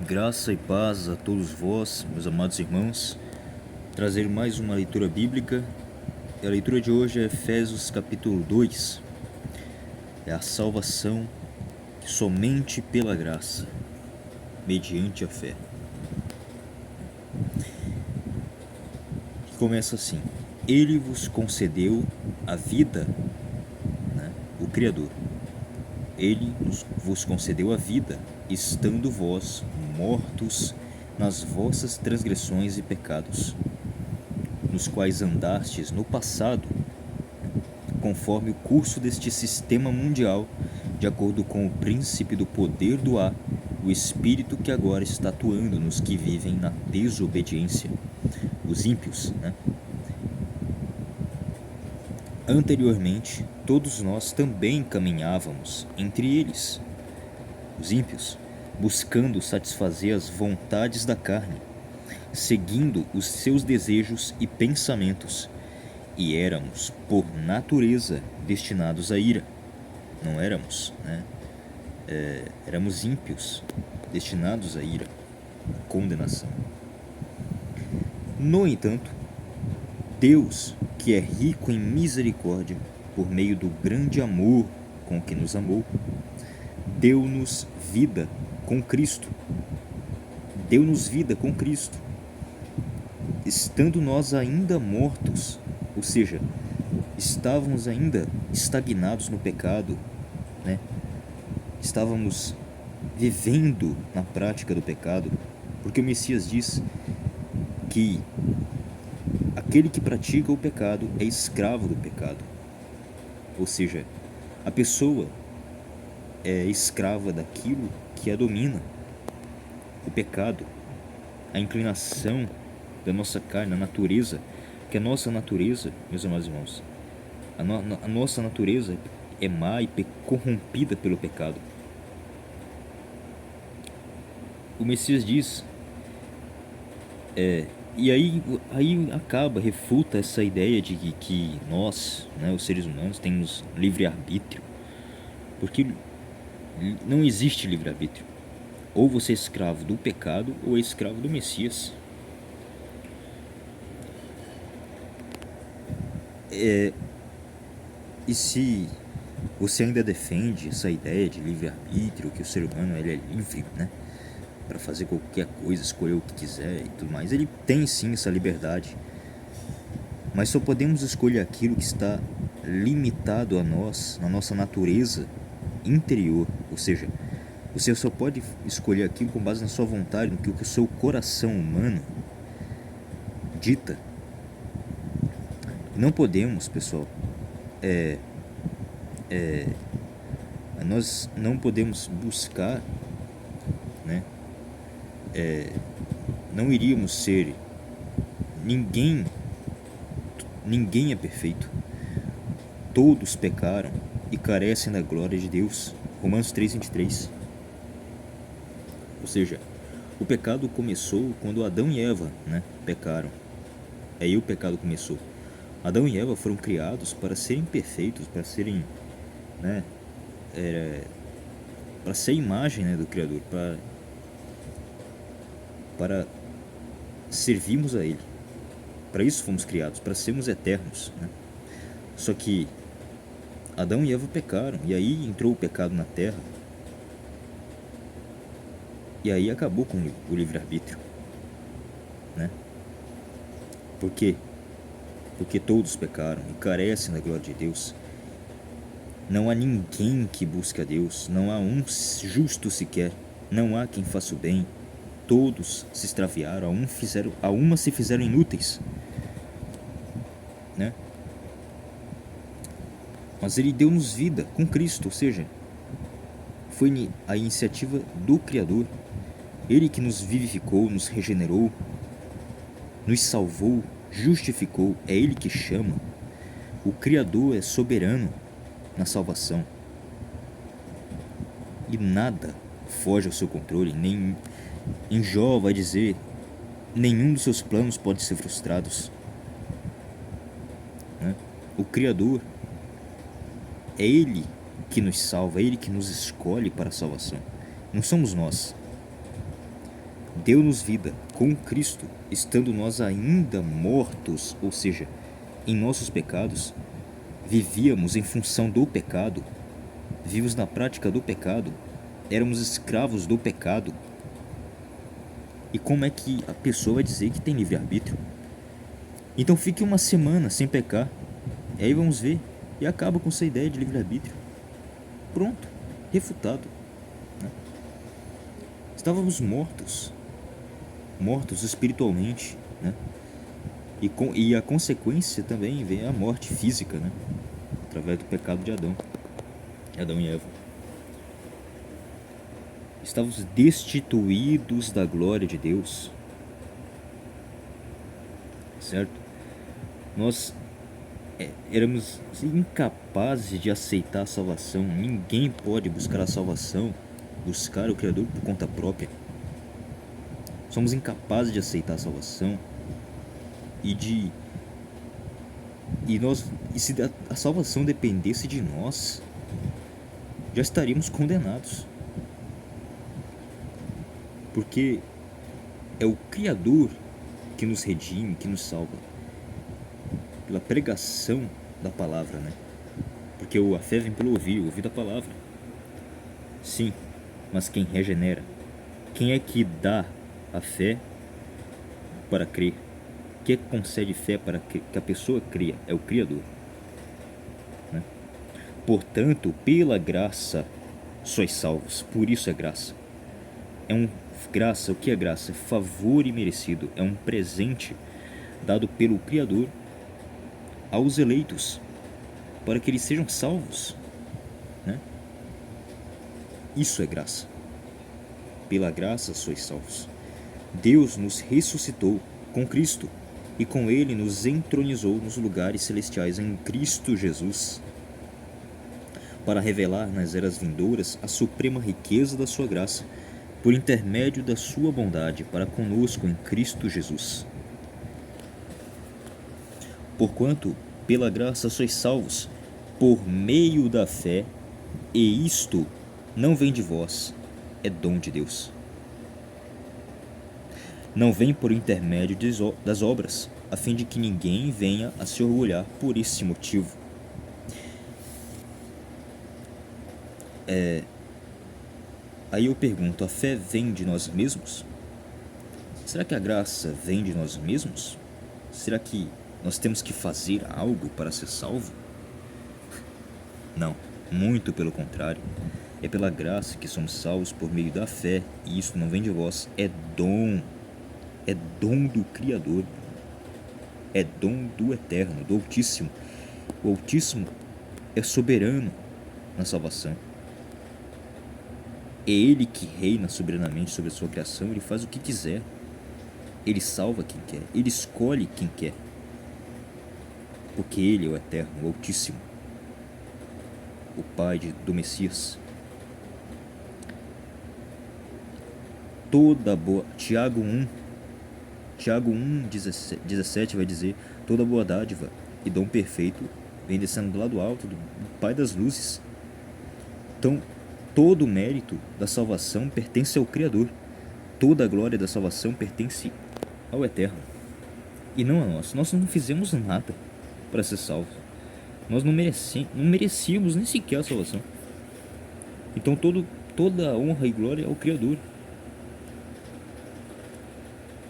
Graça e paz a todos vós, meus amados irmãos. Trazer mais uma leitura bíblica. A leitura de hoje é Efésios capítulo 2. É a salvação somente pela graça, mediante a fé. Começa assim: Ele vos concedeu a vida, o Criador. Ele vos concedeu a vida, estando vós mortos nas vossas transgressões e pecados, nos quais andastes no passado, conforme o curso deste sistema mundial, de acordo com o príncipe do poder do ar, o espírito que agora está atuando nos que vivem na desobediência, os ímpios, Anteriormente, todos nós também caminhávamos entre eles, os ímpios, buscando satisfazer as vontades da carne, seguindo os seus desejos e pensamentos, e éramos, por natureza, destinados à ira. Não éramos, éramos ímpios, destinados à ira, à condenação. No entanto, Deus, que é rico em misericórdia, por meio do grande amor com que nos amou, deu-nos vida com Cristo. Deu-nos vida com Cristo, estando nós ainda mortos, ou seja, estávamos ainda estagnados no pecado, Estávamos vivendo na prática do pecado, porque o Messias diz que aquele que pratica o pecado é escravo do pecado. Ou seja, a pessoa é escrava daquilo que a domina. O pecado, a inclinação da nossa carne, a natureza, que a nossa natureza, meus amados irmãos, a nossa natureza é má e corrompida pelo pecado. O Messias diz, e aí refuta essa ideia de que nós, os seres humanos, temos livre-arbítrio, porque não existe livre-arbítrio. Ou você é escravo do pecado ou é escravo do Messias. E se você ainda defende essa ideia de livre-arbítrio, que o ser humano ele é livre, para fazer qualquer coisa, escolher o que quiser e tudo mais, ele tem sim essa liberdade, mas só podemos escolher aquilo que está limitado a nós, na nossa natureza interior. Ou seja, você só pode escolher aquilo com base na sua vontade, no que o seu coração humano dita. Não podemos, pessoal, nós não podemos buscar, não iríamos ser, ninguém é perfeito, todos pecaram e carecem da glória de Deus. Romanos 3:23. Ou seja, o pecado começou quando Adão e Eva pecaram. Aí o pecado começou. Adão e Eva foram criados para serem perfeitos, para serem, para ser a imagem do Criador, para servirmos a Ele. Para isso fomos criados, para sermos eternos. Só que Adão e Eva pecaram, e aí entrou o pecado na terra, e aí acabou com o livre-arbítrio. Por quê? Porque todos pecaram e carecem da glória de Deus. Não há ninguém que busque a Deus, não há um justo sequer, não há quem faça o bem. Todos se extraviaram, a uma se fizeram inúteis, Mas Ele deu-nos vida com Cristo, ou seja, foi a iniciativa do Criador. Ele que nos vivificou, nos regenerou, nos salvou, justificou. É Ele que chama. O Criador é soberano na salvação, e nada foge ao seu controle. Nem em Jó vai dizer: nenhum dos seus planos pode ser frustrados. O Criador é Ele que nos salva, é Ele que nos escolhe para a salvação. Não somos nós. deu-nos vida com Cristo, estando nós ainda mortos, ou seja, em nossos pecados, vivíamos em função do pecado, vivos na prática do pecado, éramos escravos do pecado. E como é que a pessoa vai dizer que tem livre-arbítrio? Então fique uma semana sem pecar, e aí vamos ver, e acaba com essa ideia de livre-arbítrio. Pronto, refutado, né? Estávamos mortos espiritualmente, né? E a consequência também vem a morte física, né? Através do pecado de Adão e Eva. Estávamos destituídos da glória de Deus, certo? Nós éramos incapazes de aceitar a salvação. Ninguém pode buscar a salvação, buscar o Criador por conta própria. Somos incapazes de aceitar a salvação e se a salvação dependesse de nós, já estaríamos condenados, porque é o Criador que nos redime, que nos salva pela pregação da palavra, né? Porque a fé vem pelo ouvir da palavra. Sim, mas quem regenera, quem é que dá a fé para crer? Quem é que concede fé para que a pessoa cria? É o Criador, né? Portanto, pela graça sois salvos. Por isso é graça. Graça, o que é graça? É favor imerecido. É um presente dado pelo Criador aos eleitos, para que eles sejam salvos, né? Isso é graça. Pela graça sois salvos. Deus nos ressuscitou com Cristo e com Ele nos entronizou nos lugares celestiais em Cristo Jesus, para revelar nas eras vindouras a suprema riqueza da sua graça, por intermédio da sua bondade para conosco em Cristo Jesus. Porquanto, pela graça sois salvos, por meio da fé, e isto não vem de vós, é dom de Deus. Não vem por intermédio das obras, a fim de que ninguém venha a se orgulhar por esse motivo. Aí eu pergunto, a fé vem de nós mesmos? Será que a graça vem de nós mesmos? Será que nós temos que fazer algo para ser salvo? Não, muito pelo contrário. É pela graça que somos salvos por meio da fé, e isso não vem de vós, é dom do Criador, é dom do Eterno, do Altíssimo. O Altíssimo é soberano na salvação. É Ele que reina soberanamente sobre a sua criação. Ele faz o que quiser, Ele salva quem quer, Ele escolhe quem quer, porque Ele é o Eterno, o Altíssimo, o Pai do Messias. Tiago 1:17 vai dizer: toda boa dádiva e dom perfeito vem descendo do lado alto do Pai das luzes. Então, todo o mérito da salvação pertence ao Criador. Toda a glória da salvação pertence ao Eterno e não a nós. Nós não fizemos nada para ser salvos. Nós não merecíamos nem sequer a salvação. Então toda a honra e glória ao Criador.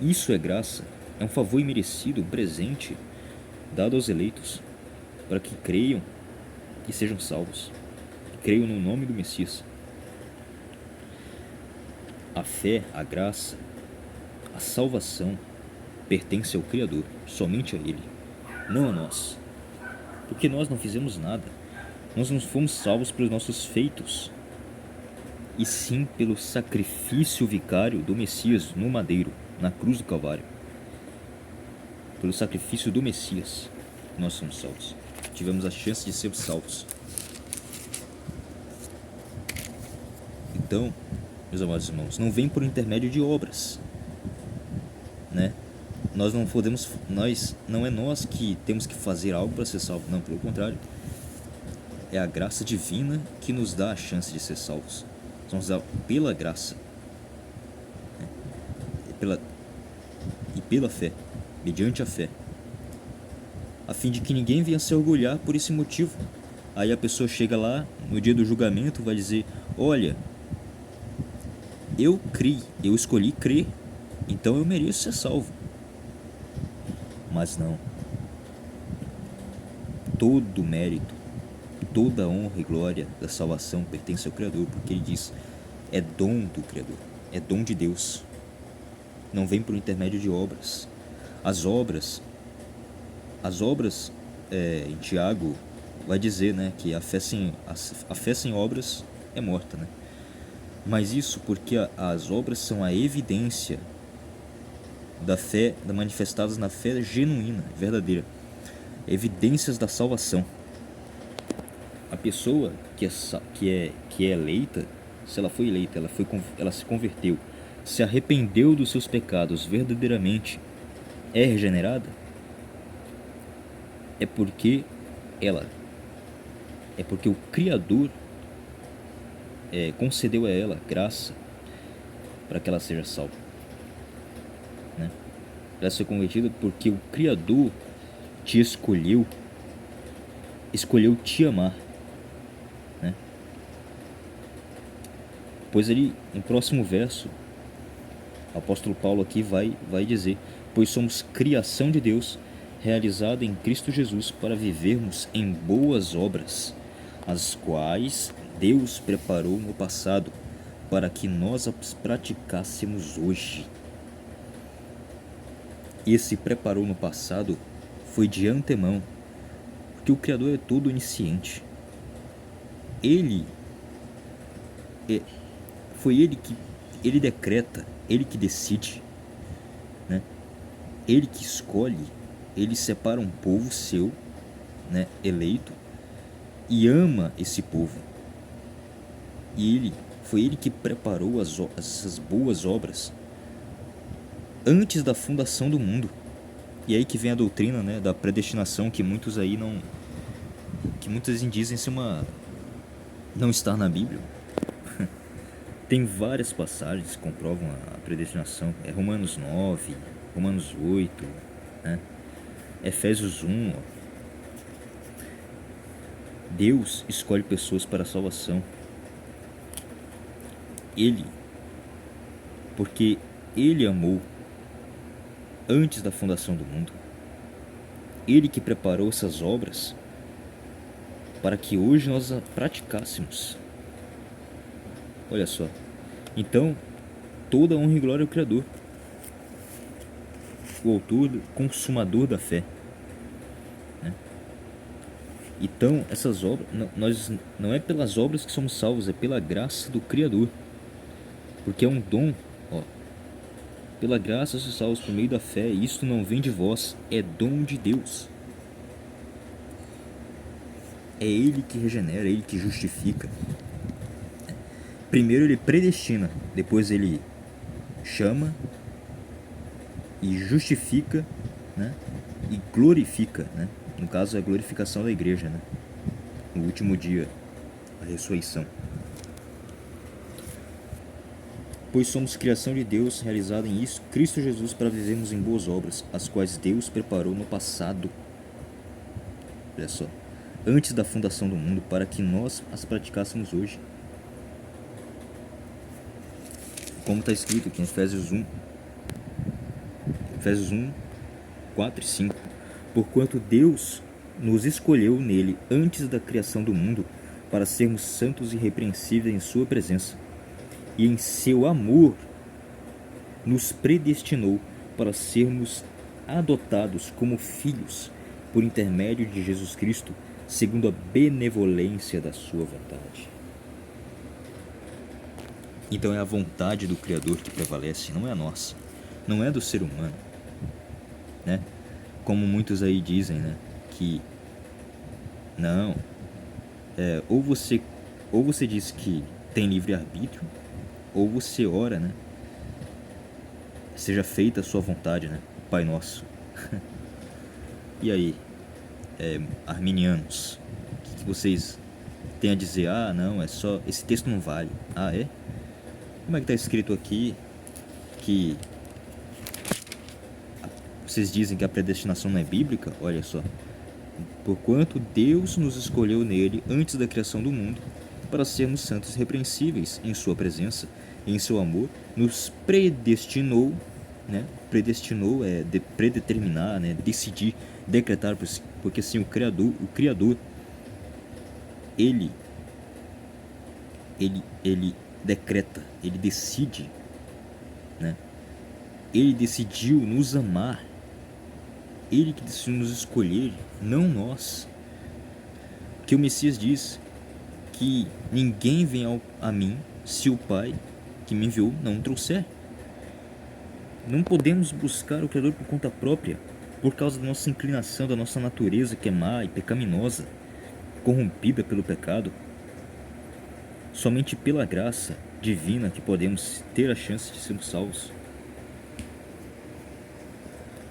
Isso é graça, é um favor imerecido, um presente dado aos eleitos, para que creiam e sejam salvos, que creiam no nome do Messias. A fé, a graça, a salvação pertence ao Criador, somente a Ele, não a nós, porque nós não fizemos nada. Nós não fomos salvos pelos nossos feitos, e sim pelo sacrifício vicário do Messias no madeiro, na cruz do Calvário. Pelo sacrifício do Messias, nós somos salvos. Tivemos a chance de ser salvos. Então, meus amados irmãos, não vem por intermédio de obras, né? Não é nós que temos que fazer algo para ser salvo. Não, pelo contrário. É a graça divina que nos dá a chance de ser salvos. Somos salvos pela graça. pela fé, mediante a fé, a fim de que ninguém venha se orgulhar por esse motivo. Aí a pessoa chega lá no dia do julgamento, vai dizer: olha, eu criei, eu escolhi crer, então eu mereço ser salvo. Mas não. Todo mérito, toda honra e glória da salvação pertence ao Criador, porque ele diz: é dom do Criador, é dom de Deus, não vem por intermédio de obras. As obras, em Tiago vai dizer, né, que a fé sem obras é morta, né? Mas isso porque as obras são a evidência da fé, manifestadas na fé genuína, verdadeira, evidências da salvação. A pessoa que é eleita, se ela foi eleita, ela se converteu, se arrependeu dos seus pecados verdadeiramente, é regenerada, é porque o Criador concedeu a ela graça para que ela seja salva, né? Ela foi convertida porque o Criador te escolheu te amar, né? Pois ali, no próximo verso, o apóstolo Paulo aqui vai dizer: pois somos criação de Deus, realizada em Cristo Jesus, para vivermos em boas obras, as quais Deus preparou no passado, para que nós as praticássemos hoje. Esse preparou no passado foi de antemão, porque o Criador é todo onisciente. Ele decreta, ele que decide, né? Ele que escolhe, ele separa um povo seu, né, eleito, e ama esse povo. E foi ele que preparou essas boas obras antes da fundação do mundo. E aí que vem a doutrina, né, da predestinação, que muitos dizem ser não estar na Bíblia. Tem várias passagens que comprovam a predestinação. É Romanos 9, Romanos 8, né? Efésios 1. Deus escolhe pessoas para a salvação. Porque Ele amou antes da fundação do mundo. Ele que preparou essas obras para que hoje nós a praticássemos. Olha só. Então, toda honra e glória ao Criador, o autor, consumador da fé, né? Então, essas obras, não é pelas obras que somos salvos, é pela graça do Criador, porque é um dom. Pela graça sois salvos por meio da fé, e isto não vem de vós, é dom de Deus. É Ele que regenera, é Ele que justifica. Primeiro Ele predestina, depois Ele chama e justifica, né? E glorifica, né? No caso, é a glorificação da igreja, né? No último dia, a ressurreição. Pois somos criação de Deus, realizada em Cristo Jesus, para vivermos em boas obras, as quais Deus preparou no passado. Olha só. Antes da fundação do mundo, para que nós as praticássemos hoje. Como está escrito aqui em Efésios 1, 4 e 5. Porquanto Deus nos escolheu nele antes da criação do mundo, para sermos santos e irrepreensíveis em sua presença. E em seu amor nos predestinou para sermos adotados como filhos por intermédio de Jesus Cristo, segundo a benevolência da sua vontade. Então é a vontade do Criador que prevalece, não é a nossa, não é do ser humano, né? Como muitos aí dizem, né? Que não, ou você diz que tem livre-arbítrio, ou você ora, né? Seja feita a sua vontade, né? Pai Nosso. E aí, arminianos, o que vocês têm a dizer? Ah, não, é só, esse texto não vale. Ah, é? Como é que está escrito aqui que Vocês dizem que a predestinação não é bíblica? Olha só. Porquanto Deus nos escolheu nele antes da criação do mundo, para sermos santos e irrepreensíveis em sua presença e em seu amor, nos predestinou, né? Predestinou é predeterminar, né? Decidir, decretar, porque assim o Criador, ele decreta, ele decide, né? Ele decidiu nos amar, ele que decidiu nos escolher, não nós. Que o Messias diz que ninguém vem a mim se o Pai que me enviou não o trouxer. Não podemos buscar o Criador por conta própria, por causa da nossa inclinação, da nossa natureza que é má e pecaminosa, corrompida pelo pecado. Somente pela graça divina que podemos ter a chance de sermos salvos.